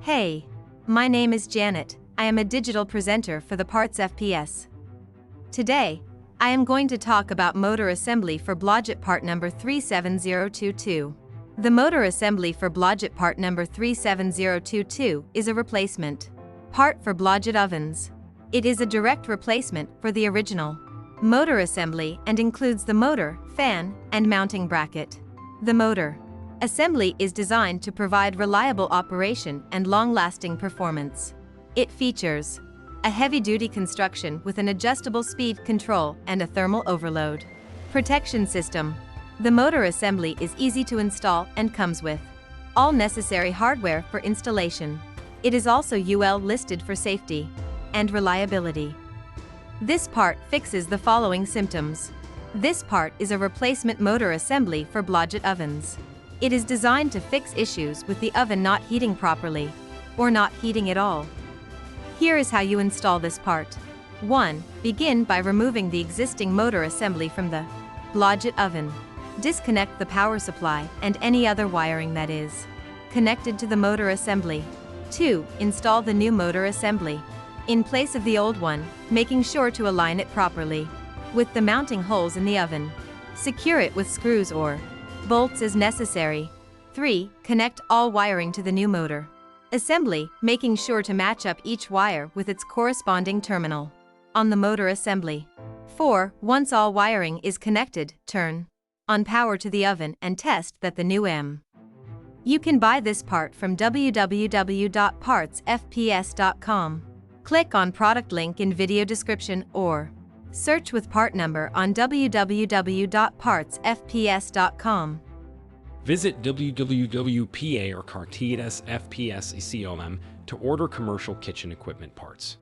Hey, my name is Janet. I am a digital presenter for the PartsFPS. Today, I am going to talk about motor assembly for Blodgett part number 37022. The motor assembly for Blodgett part number 37022 is a replacement part for Blodgett ovens. It is a direct replacement for the original motor assembly and includes the motor, fan, and mounting bracket. The motor assembly is designed to provide reliable operation and long-lasting performance. It features a heavy-duty construction with an adjustable speed control and a thermal overload protection system. The motor assembly is easy to install and comes with all necessary hardware for installation. It is also UL listed for safety and reliability. This part fixes the following symptoms. This part is a replacement motor assembly for Blodgett ovens. It is designed to fix issues with the oven not heating properly or not heating at all. Here is how you install this part. 1. Begin by removing the existing motor assembly from the Blodgett oven. Disconnect the power supply and any other wiring that is connected to the motor assembly. 2. Install the new motor assembly in place of the old one, making sure to align it properly with the mounting holes in the oven. Secure it with screws or bolts as necessary. 3. Connect all wiring to the new motor assembly, making sure to match up each wire with its corresponding terminal on the motor assembly. 4. Once all wiring is connected, turn on power to the oven and test that the new M. You can buy this part from www.partsfps.com. Click on product link in video description or search with part number on www.partsfps.com. Visit www.pa or cartidas.fps.com to order commercial kitchen equipment parts.